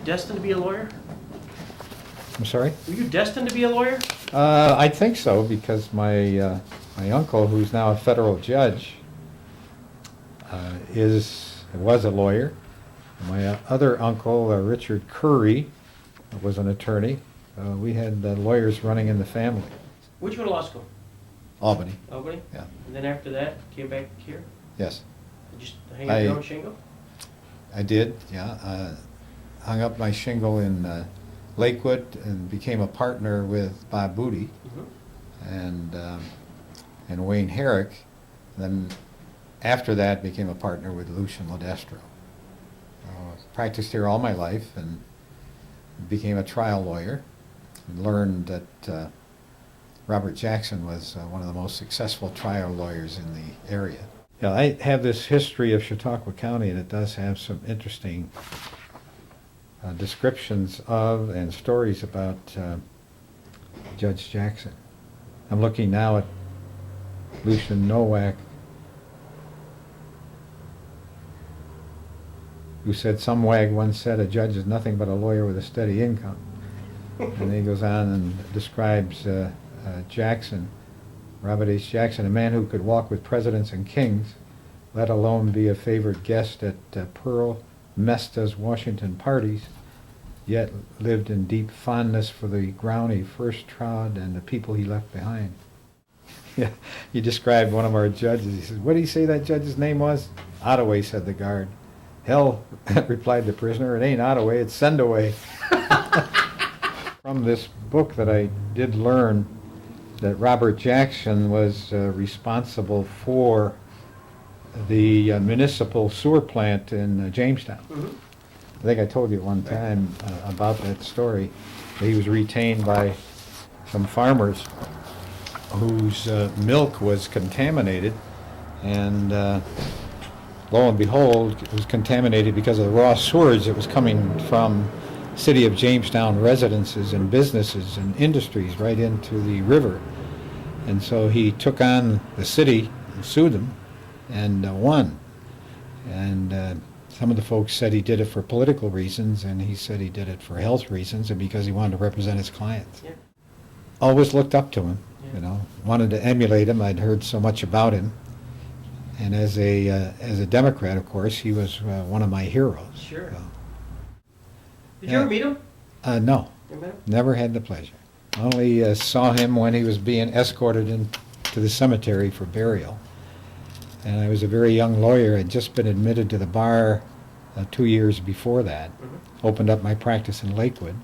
destined to be a lawyer? I'm sorry? Were you destined to be a lawyer? I think so, because my uncle, who's now a federal judge, was a lawyer. My other uncle, Richard Curry, was an attorney. We had lawyers running in the family. Where'd you go to law school? Albany. Albany? Yeah. And then after that, came back here? Yes. Did you just hang up your own shingle? I did, yeah. Hung up my shingle in Lakewood and became a partner with Bob Booty and Wayne Herrick. Then after that became a partner with Lucian Ledestro. Practiced here all my life and became a trial lawyer and learned that Robert Jackson was one of the most successful trial lawyers in the area. Yeah, I have this history of Chautauqua County, and it does have some interesting descriptions of and stories about Judge Jackson. I'm looking now at Lucian Nowak, who said, "Some wag once said a judge is nothing but a lawyer with a steady income." And then he goes on and describes Jackson, Robert H. Jackson, a man who could walk with presidents and kings, let alone be a favored guest at Pearl Mesta's Washington parties, yet lived in deep fondness for the ground he first trod and the people he left behind. Yeah, he described one of our judges. He said, "What did he say that judge's name was?" "Ottaway," said the guard. "Hell," replied the prisoner, "it ain't Ottaway, it's Sendaway." From this book that I did learn that Robert Jackson was responsible for the municipal sewer plant in Jamestown. Mm-hmm. I think I told you at one time about that story. He was retained by some farmers whose milk was contaminated, and lo and behold, it was contaminated because of the raw sewage that was coming from city of Jamestown residences and businesses and industries right into the river. And so he took on the city and sued them and won. And some of the folks said he did it for political reasons, and he said he did it for health reasons and because he wanted to represent his clients. Yeah. Always looked up to him, Yeah. you know, wanted to emulate him. I'd heard so much about him. And as a Democrat, of course, he was one of my heroes. Sure. So, Did you ever meet him? no, You met him? never had the pleasure. Only saw him when he was being escorted into the cemetery for burial. And I was a very young lawyer. I'd just been admitted to the bar 2 years before that. Mm-hmm. Opened up my practice in Lakewood.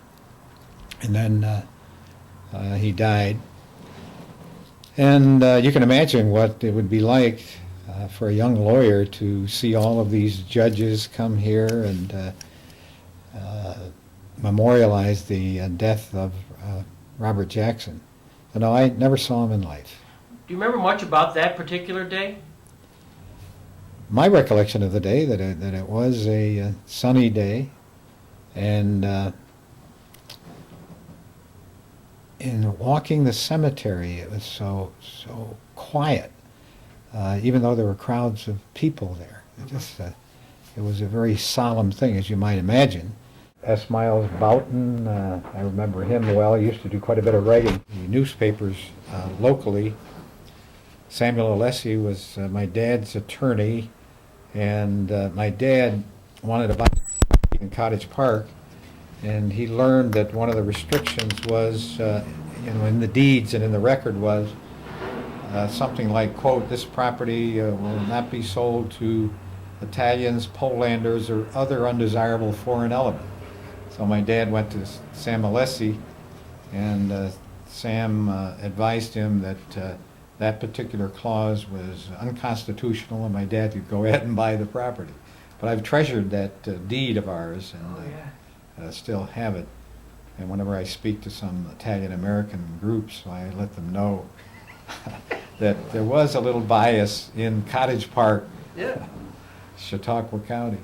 And then he died. And you can imagine what it would be like for a young lawyer to see all of these judges come here and memorialize the death of Robert Jackson. No, I never saw him in life. Do you remember much about that particular day? My recollection of the day, that it was a sunny day, and in walking the cemetery, it was so quiet, even though there were crowds of people there. It was a very solemn thing, as you might imagine. S. Miles Boughton, I remember him well. He used to do quite a bit of writing in the newspapers locally. Samuel Alessi was my dad's attorney, and my dad wanted to buy in Cottage Park, and he learned that one of the restrictions was, in the deeds and in the record was something like, quote, "This property will not be sold to Italians, Polanders, or other undesirable foreign element." So my dad went to Sam Alessi, and Sam advised him that that particular clause was unconstitutional, and my dad could go ahead and buy the property. But I've treasured that deed of ours, and still have it. And whenever I speak to some Italian-American groups, I let them know that there was a little bias in Cottage Park, Yeah. Chautauqua County.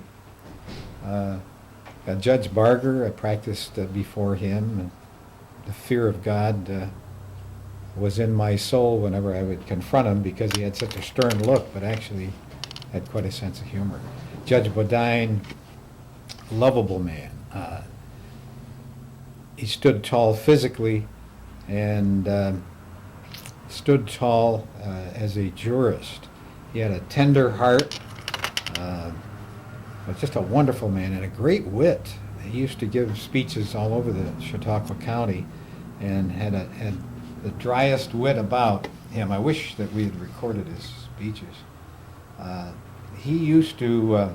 Judge Barger, I practiced before him, and the fear of God was in my soul whenever I would confront him, because he had such a stern look, but actually had quite a sense of humor. Judge Bodine, lovable man. he stood tall physically and stood tall as a jurist. He had a tender heart, was just a wonderful man and a great wit. He used to give speeches all over the Chautauqua County and had the driest wit about him. I wish that we had recorded his speeches. He used to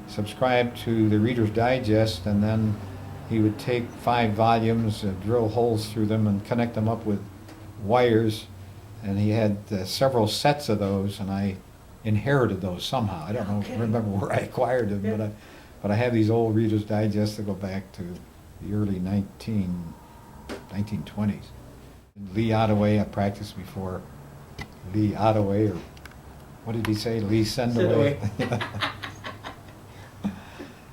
subscribe to the Reader's Digest, and then he would take 5 volumes, drill holes through them, and connect them up with wires. And he had several sets of those, and I inherited those somehow. I don't know, remember where I acquired them, Yeah. but I have these old Reader's Digests that go back to the early 1920s. Lee Ottaway, I practiced before Lee Ottaway, or what did he say? Lee Sendaway.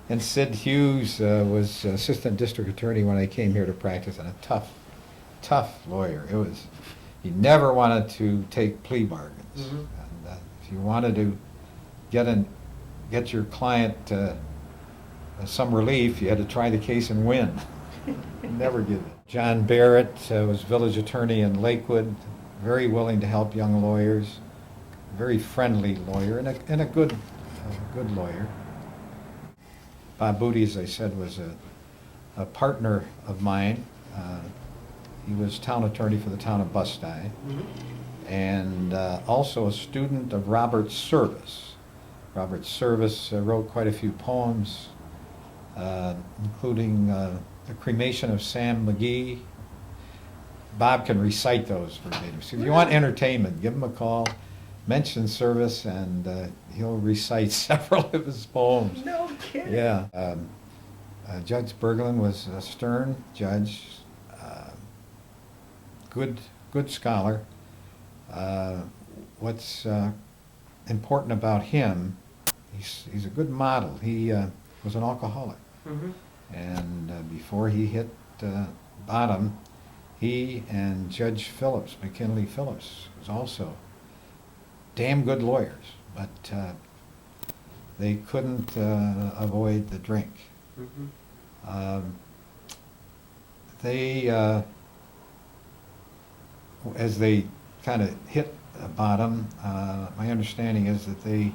And Sid Hughes was assistant district attorney when I came here to practice, and a tough lawyer. He never wanted to take plea bargains. Mhm. And if you wanted to get your client some relief, you had to try the case and win. He never did it. John Barrett was village attorney in Lakewood, very willing to help young lawyers, very friendly lawyer, and a good lawyer. Bob Booty, as I said, was a partner of mine. He was town attorney for the town of Bustye, and also a student of Robert Service. Robert Service wrote quite a few poems, including The Cremation of Sam McGee. Bob can recite those verbatim. So if you want entertainment, give him a call, mention Service, and he'll recite several of his poems. No kidding. Yeah. Judge Berglund was a stern judge, good scholar. What's important about him, he's a good model. He was an alcoholic. Mm-hmm. And before he hit bottom, he and Judge Phillips, McKinley Phillips, was also damn good lawyers, but they couldn't avoid the drink. Mm-hmm. They, as they kind of hit bottom, my understanding is that they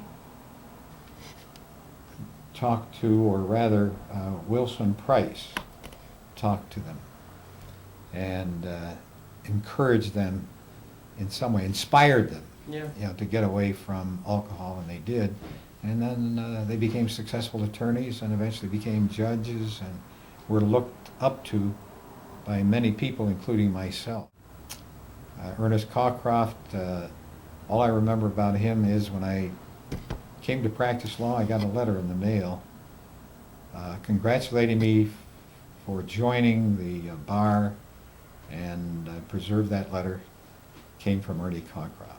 talked to, or rather, Wilson Price talked to them and encouraged them in some way, inspired them, Yeah. to get away from alcohol, and they did. And then they became successful attorneys and eventually became judges and were looked up to by many people, including myself. Ernest Cockcroft, all I remember about him is when I came to practice law, I got a letter in the mail congratulating me for joining the bar, and I preserved that letter. Came from Ernie Cockcroft.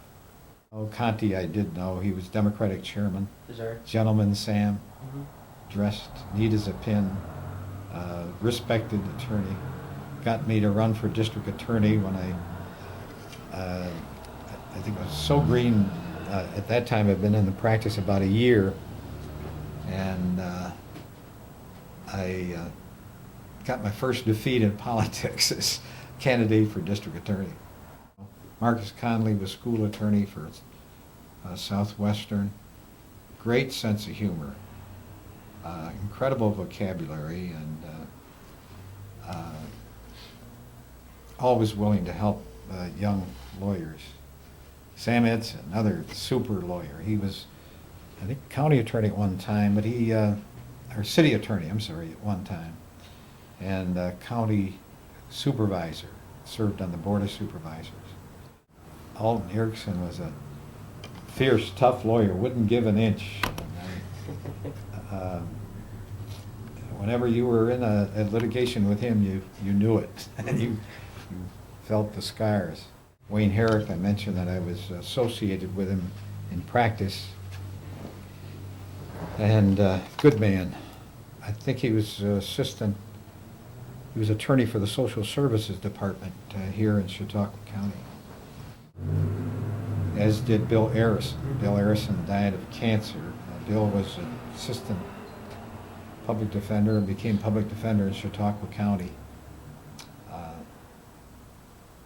Oh, Conti I did know. He was Democratic chairman. Is there? Gentleman Sam, Mm-hmm. dressed neat as a pin, respected attorney. Got me to run for district attorney when I think I was so green. At that time, I'd been in the practice about a year, and I got my first defeat in politics as candidate for district attorney. Marcus Conley was school attorney for Southwestern. Great sense of humor, incredible vocabulary, and always willing to help young lawyers. Sam Edson, another super lawyer. He was, I think, county attorney at one time, but or city attorney, I'm sorry, at one time, and county supervisor, served on the board of supervisors. Alton Erickson was a fierce, tough lawyer, wouldn't give an inch. Whenever you were in a litigation with him, you knew it, and you felt the scars. Wayne Herrick, I mentioned that I was associated with him in practice, and good man. I think he was he was attorney for the Social Services Department here in Chautauqua County. As did Bill Arison. Bill Arison died of cancer. Bill was an assistant public defender and became public defender in Chautauqua County.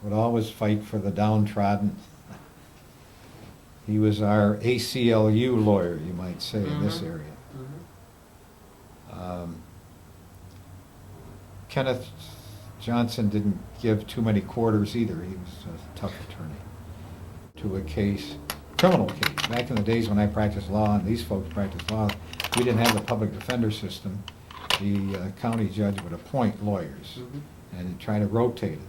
Would always fight for the downtrodden. He was our ACLU lawyer, you might say, in this area. Kenneth Johnson didn't give too many quarters either. He was a tough attorney. To a case, criminal case. Back in the days when I practiced law and these folks practiced law, we didn't have the public defender system. The county judge would appoint lawyers and try to rotate it.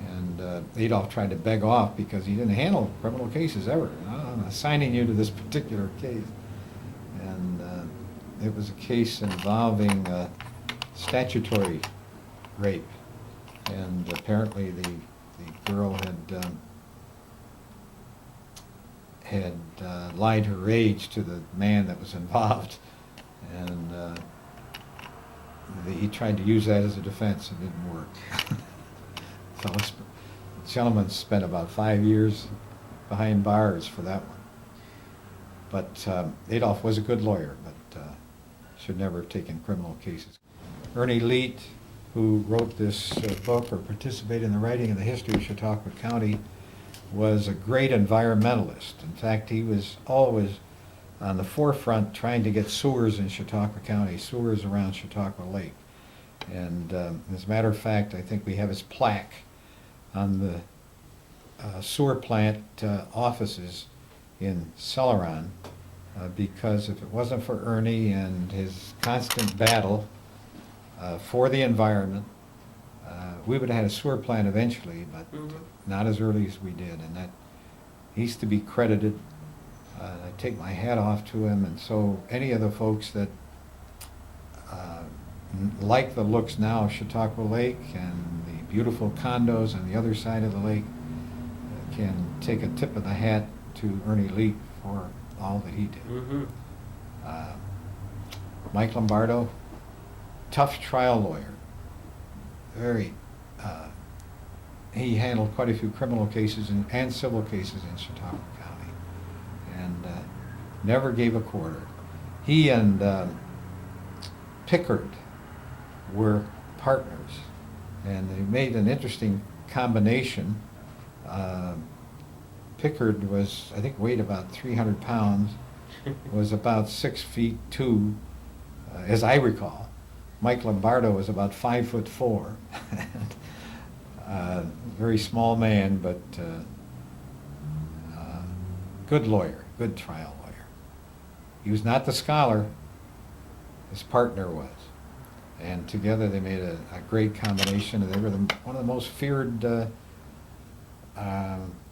And Adolph tried to beg off because he didn't handle criminal cases ever. I'm assigning you to this particular case. And it was a case involving statutory rape. And apparently the girl had lied her age to the man that was involved. And he tried to use that as a defense and it didn't work. So the gentleman spent about 5 years behind bars for that one. But Adolph was a good lawyer, but should never have taken criminal cases. Ernie Leet, who wrote this book or participated in the writing of the history of Chautauqua County, was a great environmentalist. In fact, he was always on the forefront trying to get sewers in Chautauqua County, sewers around Chautauqua Lake. And as a matter of fact, I think we have his plaque on the sewer plant offices in Celeron, because if it wasn't for Ernie and his constant battle for the environment, we would have had a sewer plant eventually, but not as early as we did, and that he's to be credited. I take my hat off to him, and so any of the folks that like the looks now of Chautauqua Lake and the beautiful condos on the other side of the lake can take a tip of the hat to Ernie Leet for all that he did. Mike Lombardo, tough trial lawyer, very, he handled quite a few criminal cases and civil cases in Chautauqua County, and never gave a quarter. He and Pickard were partners, and they made an interesting combination. Pickard was, I think, weighed about 300 pounds, was about 6'2", as I recall. Mike Lombardo was about 5'4", very small man, but good lawyer, good trial lawyer. He was not the scholar, his partner was. And together they made a great combination. They were one of the most feared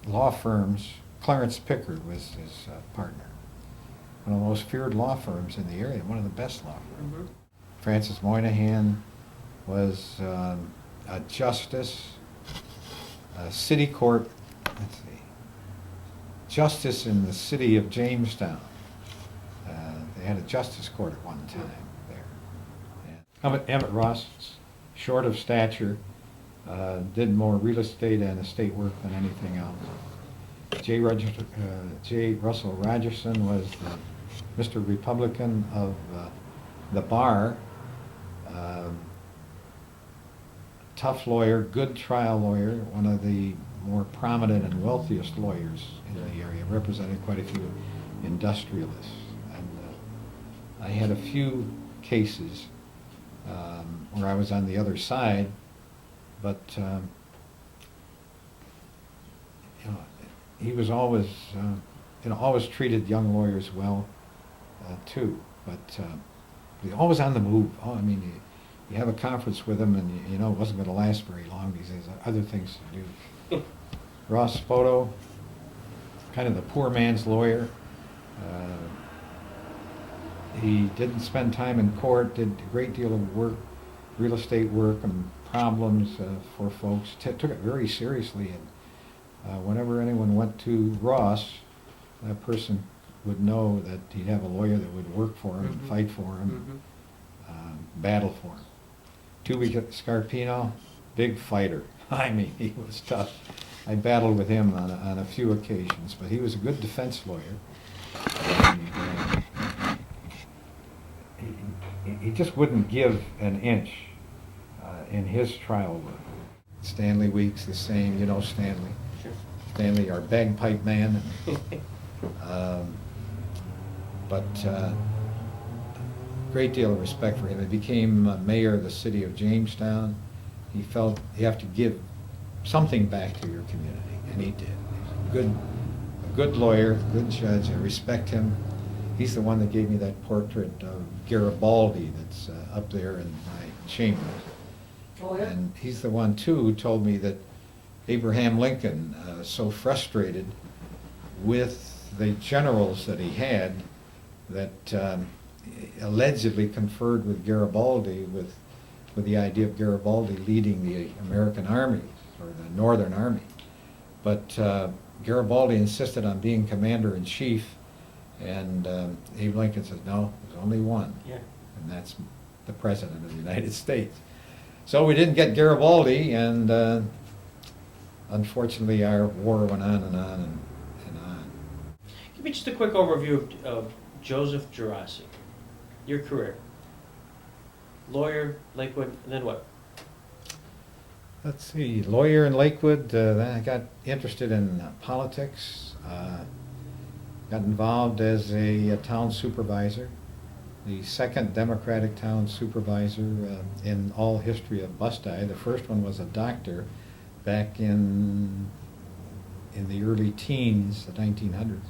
law firms. Clarence Pickard was his partner. One of the most feared law firms in the area, one of the best law firms. Francis Moynihan was a justice, a city court, let's see, justice in the city of Jamestown. They had a justice court at one time. Emmett Ross, short of stature, did more real estate and estate work than anything else. J. Russell Rogerson was Mr. Republican of the bar. Tough lawyer, good trial lawyer, one of the more prominent and wealthiest lawyers in the area, represented quite a few industrialists. And I had a few cases where I was on the other side, but he was always, always treated young lawyers well too. But he always on the move. Oh, I mean, you have a conference with him, and you know it wasn't going to last very long because he has other things to do. Ross Spoto, kind of the poor man's lawyer. He didn't spend time in court, did a great deal of work, real estate work and problems for folks, took it very seriously. And whenever anyone went to Ross, that person would know that he'd have a lawyer that would work for him and fight for him, battle for him. Tubi Scarpino, big fighter. I mean, he was tough. I battled with him on a few occasions, but he was a good defense lawyer. And, he just wouldn't give an inch in his trial work. Stanley Weeks, the same, you know Stanley. Sure. Stanley, our bagpipe man. But great deal of respect for him. He became mayor of the city of Jamestown. He felt you have to give something back to your community, and he did. He's a good lawyer, good judge. I respect him. He's the one that gave me that portrait of Garibaldi that's up there in my chambers. Oh, yeah? And he's the one, too, who told me that Abraham Lincoln, so frustrated with the generals that he had, that allegedly conferred with Garibaldi with the idea of Garibaldi leading the American army, or the Northern Army. But Garibaldi insisted on being commander-in-chief, and Abe Lincoln says, no, there's only one, Yeah. and that's the President of the United States. So we didn't get Garibaldi, and unfortunately our war went on and on and on. Give me just a quick overview of Joseph Gerace, your career. Lawyer, Lakewood, and then what? Let's see, lawyer in Lakewood, then I got interested in politics, got involved as a town supervisor, the second Democratic town supervisor in all history of Busti. The first one was a doctor back in the early teens, the 1900s.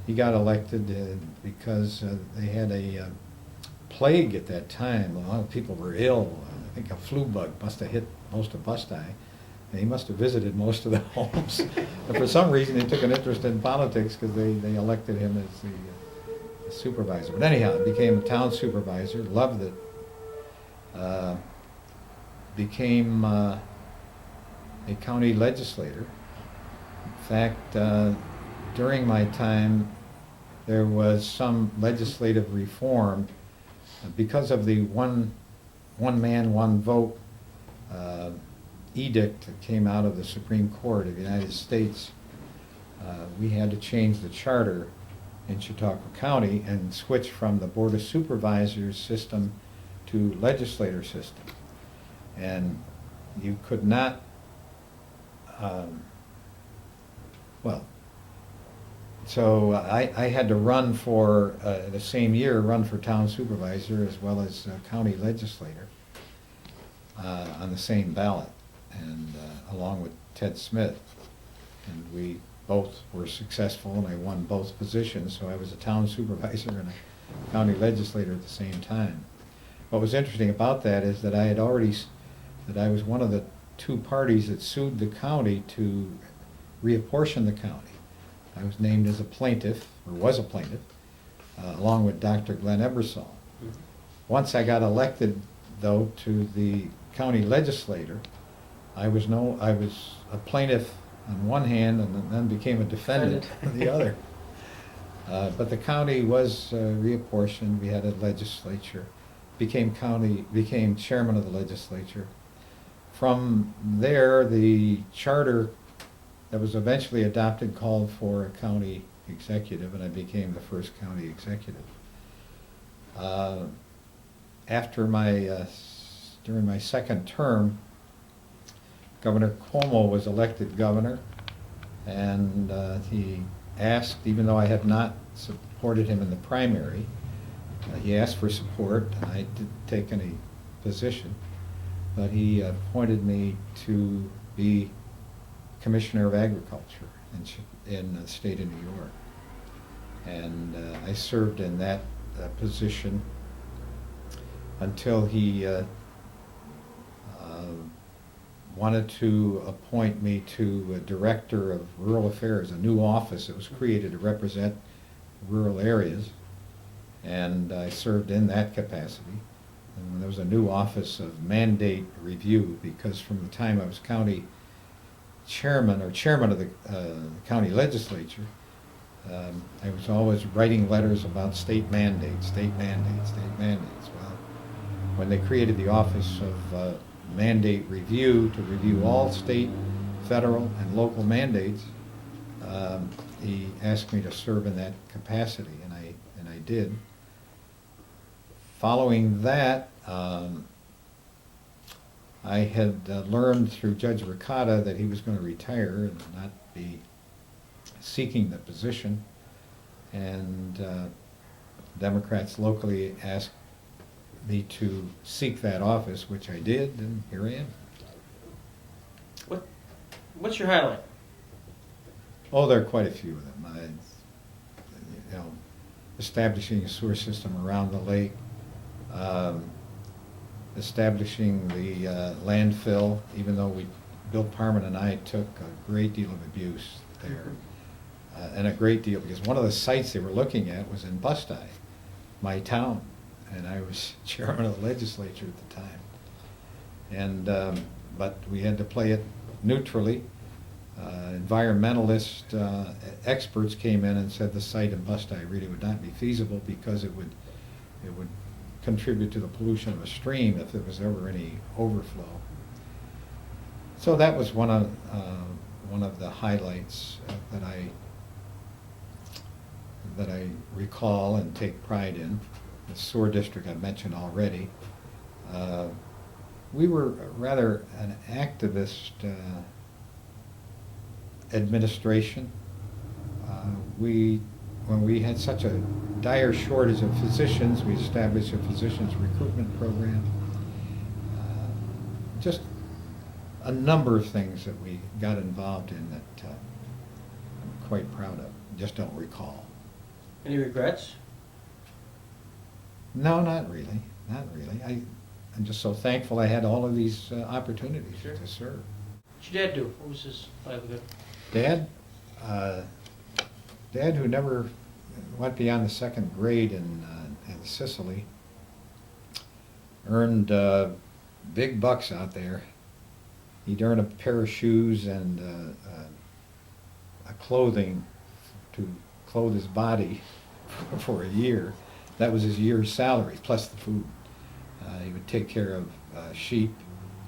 He got elected because they had a plague at that time. A lot of people were ill. I think a flu bug must have hit most of Busti. And he must have visited most of the homes. But for some reason, he took an interest in politics because they elected him as the supervisor. But anyhow, became a town supervisor, loved it. Became a county legislator. In fact, during my time, there was some legislative reform because of the one man, one vote edict that came out of the Supreme Court of the United States. We had to change the charter in Chautauqua County and switch from the Board of Supervisors system to legislator system. And you could not, so I had to run for, the same year, run for town supervisor as well as county legislator on the same ballot, and along with Ted Smith. And we both were successful, and I won both positions, so I was a town supervisor and a county legislator at the same time. What was interesting about that is that I was one of the two parties that sued the county to reapportion the county. I was named as a plaintiff, or was a plaintiff, along with Dr. Glenn Ebersol. Mm-hmm. Once I got elected, though, to the county legislator, I was a plaintiff on one hand and then became a defendant on the other. But the county was reapportioned. We had a legislature, became chairman of the legislature. From there, the charter that was eventually adopted called for a county executive, and I became the first county executive. During my second term, Governor Cuomo was elected governor, and he asked, even though I had not supported him in the primary, he asked for support, and I didn't take any position, but he appointed me to be Commissioner of Agriculture in the state of New York. And I served in that position until he wanted to appoint me to a Director of Rural Affairs, a new office that was created to represent rural areas. And I served in that capacity. And there was a new office of mandate review, because from the time I was county chairman of the county legislature, I was always writing letters about state mandates, state mandates, state mandates. Well, when they created the Office of Mandate Review to review all state, federal, and local mandates, he asked me to serve in that capacity, and I did. Following that, I had learned through Judge Ricotta that he was going to retire and not be seeking the position. And Democrats locally asked me to seek that office, which I did, and here I am. What's your highlight? Oh, there are quite a few of them. You know, establishing a sewer system around the lake, establishing the landfill, even though Bill Parman and I took a great deal of abuse there. And a great deal, because one of the sites they were looking at was in Bustye, my town, and I was chairman of the legislature at the time. And but we had to play it neutrally. Environmentalist experts came in and said the site in Bustye really would not be feasible because it would contribute to the pollution of a stream if there was ever any overflow. So that was one of the highlights that I recall and take pride in. The sewer district I mentioned already. We were rather an activist administration. When we had such a dire shortage of physicians, we established a physicians recruitment program. Just a number of things that we got involved in that I'm quite proud of, just don't recall. Any regrets? No, not really, not really. I'm just so thankful I had all of these opportunities Sure. to serve. What'd your dad do? What was his livelihood? Dad, Dad, who never went beyond the second grade in Sicily, earned big bucks out there. He'd earn a pair of shoes and a clothing to clothe his body for a year. That was his year's salary, plus the food. He would take care of sheep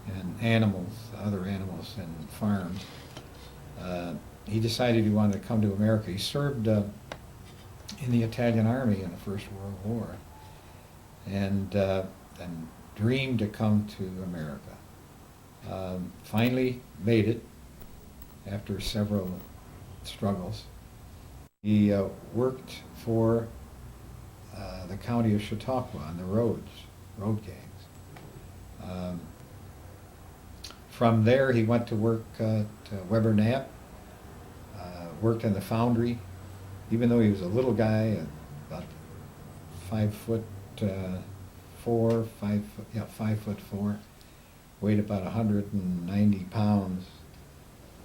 and animals, other animals, and farms. He decided he wanted to come to America. He served in the Italian army in the First World War, and dreamed to come to America. Finally made it after several struggles. He worked for the county of Chautauqua on the road gangs. From there, he went to work at Weber Knapp, worked in the foundry. Even though he was a little guy, about 5'4", 5'4", weighed about 190 pounds,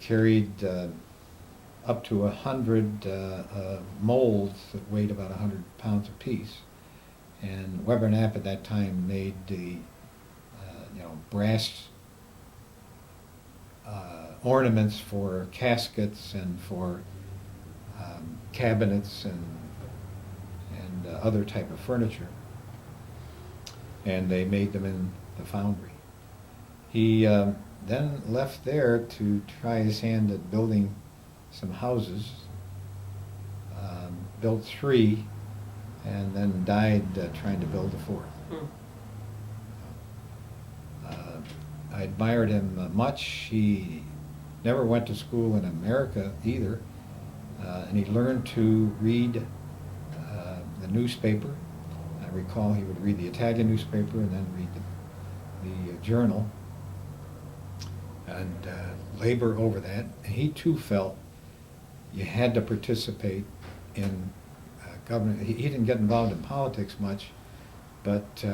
carried up to 100 molds that weighed about 100 pounds apiece. And Weber Knapp at that time made the brass ornaments for caskets and for cabinets and other type of furniture. And they made them in the foundry. He then left there to try his hand at building some houses, built 3, and then died trying to build the 4th. I admired him much. He never went to school in America either, and he learned to read the newspaper. I recall he would read the Italian newspaper and then read the journal and labor over that. And he too felt you had to participate in government. He didn't get involved in politics much, but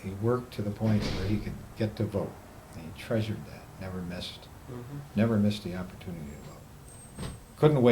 he worked to the point where he could get to vote. And he treasured that, never missed the opportunity to vote. Couldn't wait